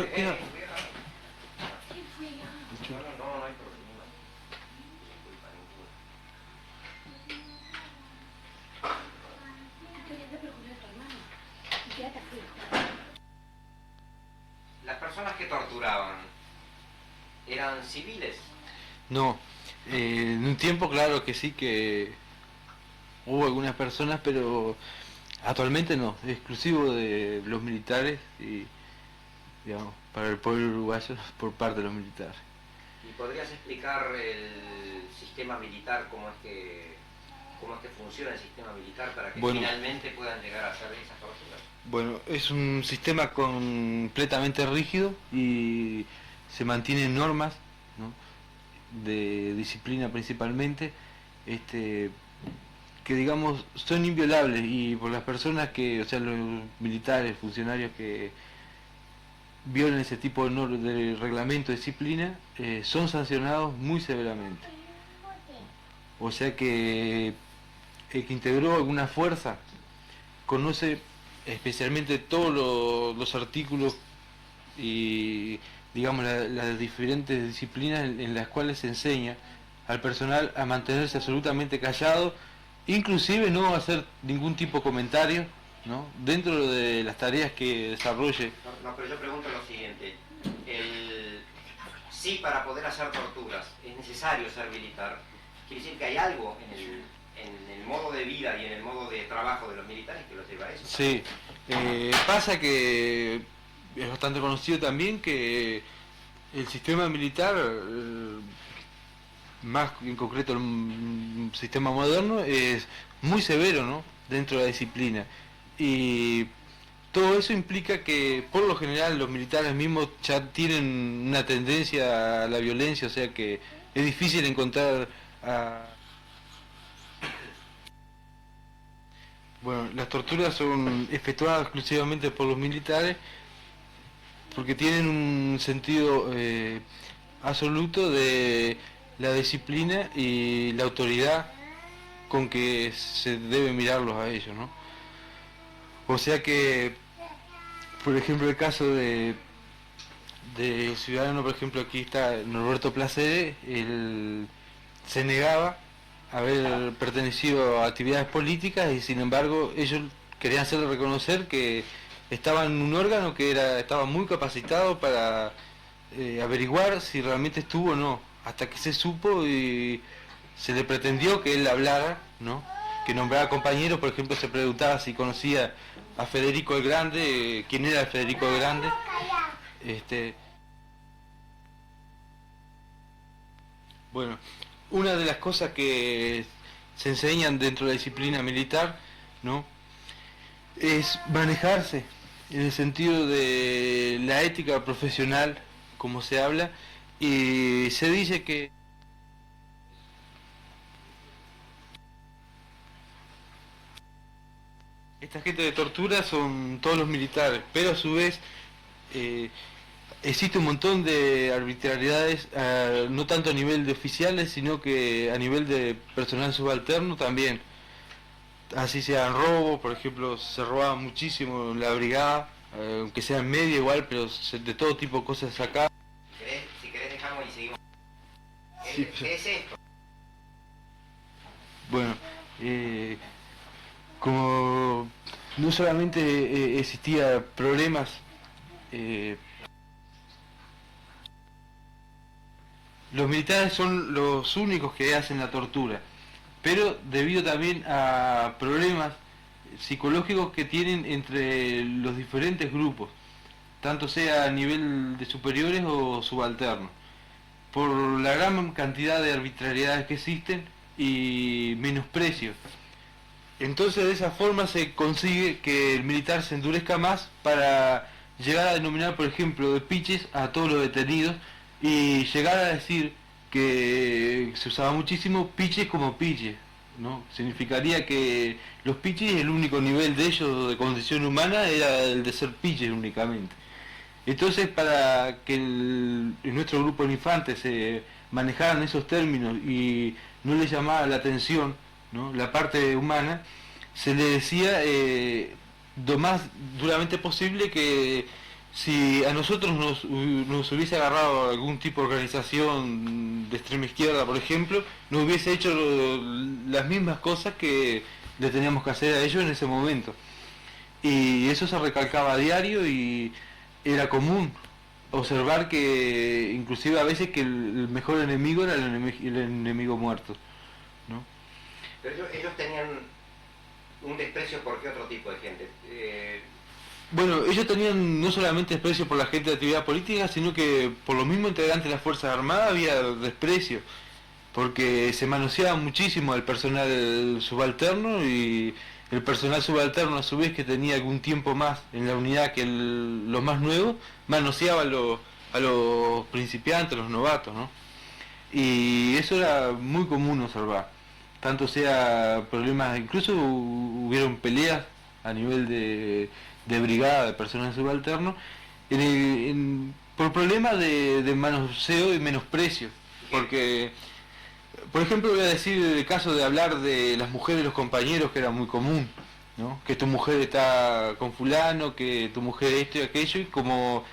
cuidado. No hay problema. Disculpa, ¿las personas que torturaban eran civiles? No, en un tiempo claro que sí que hubo algunas personas, pero actualmente no, es exclusivo de los militares y, digamos, para el pueblo uruguayo por parte de los militares. ¿Y podrías explicar el sistema militar, cómo es que funciona el sistema militar para que finalmente puedan llegar a hacer esas torturas? Bueno, es un sistema completamente rígido y se mantienen normas, ¿no?, de disciplina principalmente, que digamos son inviolables, y por las personas que, o sea, los militares, funcionarios que violen ese tipo de reglamento de disciplina, son sancionados muy severamente. O sea que el que integró alguna fuerza conoce especialmente todos los artículos y, digamos, las diferentes disciplinas en las cuales se enseña al personal a mantenerse absolutamente callado, inclusive no hacer ningún tipo de comentario, ¿no?, dentro de las tareas que desarrolle. No, pero yo pregunto lo siguiente. Sí, para poder hacer torturas es necesario ser militar. Quiere decir que hay algo en el modo de vida y en el modo de trabajo de los militares que los lleva a eso. Sí, pasa que es bastante conocido también que el sistema militar, más en concreto el sistema moderno, es muy severo, ¿no?, dentro de la disciplina, y todo eso implica que por lo general los militares mismos ya tienen una tendencia a la violencia, o sea que es difícil encontrar Bueno, las torturas son efectuadas exclusivamente por los militares porque tienen un sentido absoluto de la disciplina y la autoridad con que se debe mirarlos a ellos, ¿no? O sea que, por ejemplo, el caso de Ciudadano, por ejemplo, aquí está Norberto Placeres, él se negaba a haber pertenecido a actividades políticas y sin embargo ellos querían hacerle reconocer que estaba en un órgano que estaba muy capacitado para averiguar si realmente estuvo o no, hasta que se supo y se le pretendió que él hablara, ¿no?, que nombraba compañeros. Por ejemplo, se preguntaba si conocía a Federico el Grande, quién era Federico el Grande. Bueno, una de las cosas que se enseñan dentro de la disciplina militar, ¿no?, es manejarse en el sentido de la ética profesional, como se habla, y se dice que esta gente de tortura son todos los militares, pero a su vez existe un montón de arbitrariedades, no tanto a nivel de oficiales, sino que a nivel de personal subalterno también. Así sea robo, por ejemplo, se robaba muchísimo en la brigada, aunque sea en media igual, pero de todo tipo de cosas acá. Si querés dejamos y seguimos. Sí, ¿Qué es esto? Bueno, como no solamente existía problemas, los militares son los únicos que hacen la tortura, pero debido también a problemas psicológicos que tienen entre los diferentes grupos, tanto sea a nivel de superiores o subalternos, por la gran cantidad de arbitrariedades que existen y menosprecios. Entonces de esa forma se consigue que el militar se endurezca más para llegar a denominar, por ejemplo, de piches a todos los detenidos y llegar a decir que se usaba muchísimo piches como piches, ¿no? Significaría que los piches, el único nivel de ellos de condición humana era el de ser piches únicamente. Entonces, para que en nuestro grupo de infantes se manejaran esos términos y no les llamara la atención, ¿no?, la parte humana, se le decía lo más duramente posible que Si a nosotros nos hubiese agarrado algún tipo de organización de extrema izquierda, por ejemplo, nos hubiese hecho las mismas cosas que le teníamos que hacer a ellos en ese momento. Y eso se recalcaba a diario y era común observar que inclusive a veces que el mejor enemigo era el enemigo muerto, ¿no? Pero ellos tenían un desprecio por qué otro tipo de gente. Bueno, ellos tenían no solamente desprecio por la gente de actividad política, sino que por los mismos integrantes de las Fuerzas Armadas había desprecio, porque se manoseaba muchísimo al personal subalterno y el personal subalterno a su vez que tenía algún tiempo más en la unidad que los más nuevos, manoseaba a los principiantes, los novatos, ¿no? Y eso era muy común observar, tanto sea problemas, incluso hubieron peleas a nivel de brigada de personal subalterno, por problemas de manoseo y menosprecio, porque por ejemplo voy a decir el caso de hablar de las mujeres de los compañeros, que era muy común, ¿no? Que tu mujer está con fulano, que tu mujer esto y aquello, y como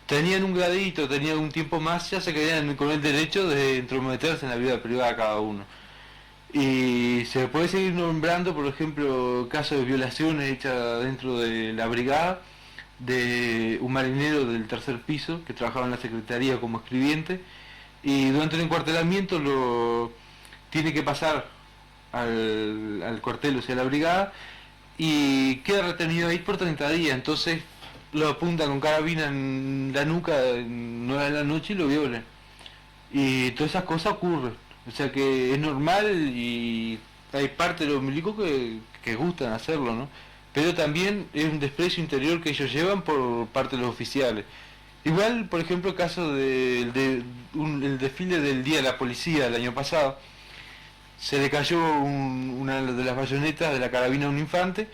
tenían un gradito, tenían un tiempo más, ya se creían con el derecho de entrometerse en la vida privada de cada uno. Y se puede seguir nombrando, por ejemplo, casos de violaciones hechas dentro de la brigada, de un marinero del tercer piso que trabajaba en la secretaría como escribiente, y durante el encuartelamiento lo tiene que pasar al cuartel, o sea, a la brigada, y queda retenido ahí por 30 días. Entonces lo apuntan con carabina en la nuca en 9 de la noche y lo violan. Y todas esas cosas ocurren. O sea que es normal y hay parte de los milicos que gustan hacerlo, ¿no? Pero también es un desprecio interior que ellos llevan por parte de los oficiales. Igual, por ejemplo, el caso el desfile del Día de la Policía del año pasado, se le cayó una de las bayonetas de la carabina a un infante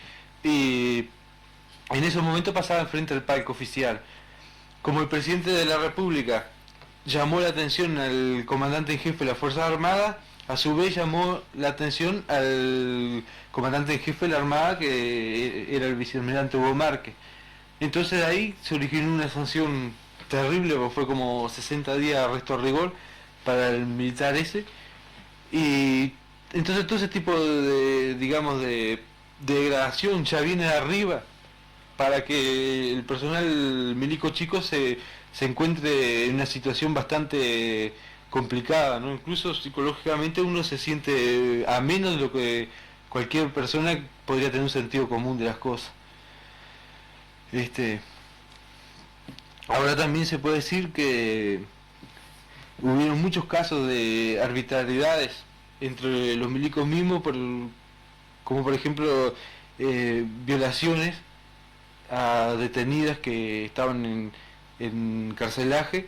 y en ese momento pasaba enfrente del palco oficial. Como el presidente de la República llamó la atención al comandante en jefe de las Fuerzas Armadas, a su vez llamó la atención al comandante en jefe de la Armada, que era el vicealmirante Hugo Márquez. Entonces ahí se originó una sanción terrible, porque fue como 60 días de arresto a rigor para el militar ese. Y entonces todo ese tipo digamos, de degradación ya viene de arriba para que el personal milico chico se encuentre en una situación bastante complicada, ¿no? Incluso psicológicamente uno se siente a menos de lo que cualquier persona podría tener un sentido común de las cosas. Ahora también se puede decir que hubieron muchos casos de arbitrariedades entre los milicos mismos, como por ejemplo violaciones a detenidas que estaban en carcelaje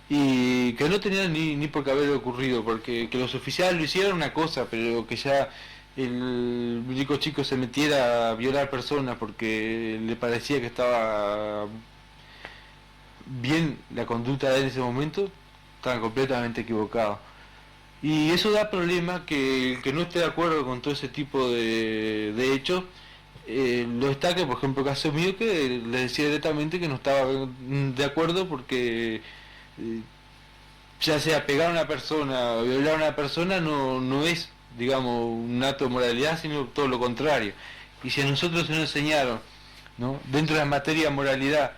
y que no tenían ni por qué haber ocurrido, porque que los oficiales lo hicieran una cosa, pero que ya el milico chico se metiera a violar personas porque le parecía que estaba bien la conducta de él en ese momento, estaban completamente equivocados. Y eso da problema que el que no esté de acuerdo con todo ese tipo de hechos lo destaque. Por ejemplo, el caso mío, que le decía directamente que no estaba de acuerdo porque ya sea pegar a una persona o violar a una persona no es, digamos, un acto de moralidad, sino todo lo contrario. Y si a nosotros se nos enseñaron, ¿no?, dentro de la materia de moralidad,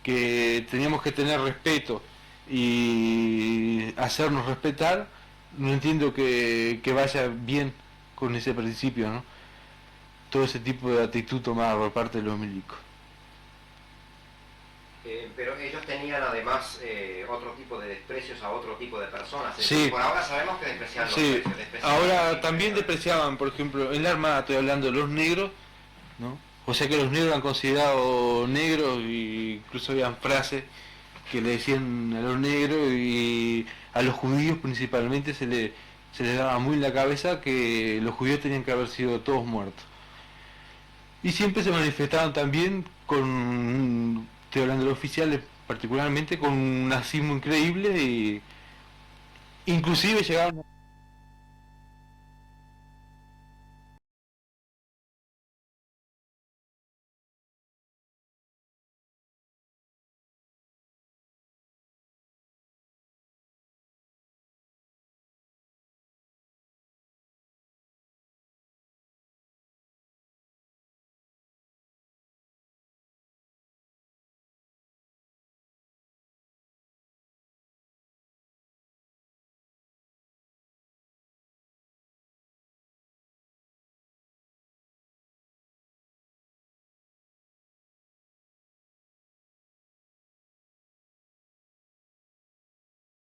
que teníamos que tener respeto y hacernos respetar, no entiendo que vaya bien con ese principio, ¿no? Todo ese tipo de actitud tomada por parte de los milicos. Pero ellos tenían además otro tipo de desprecios a otro tipo de personas. Sí. Por ahora sabemos que despreciaban Sí. los despreciaban Ahora los también despreciaban, por ejemplo, en la Armada estoy hablando de los negros, ¿no? O sea que los negros eran considerados negros, y incluso habían frases que le decían a los negros, y a los judíos principalmente se les daba muy en la cabeza que los judíos tenían que haber sido todos muertos. Y siempre se manifestaban también estoy hablando de los oficiales particularmente, con un nazismo increíble, y inclusive llegaron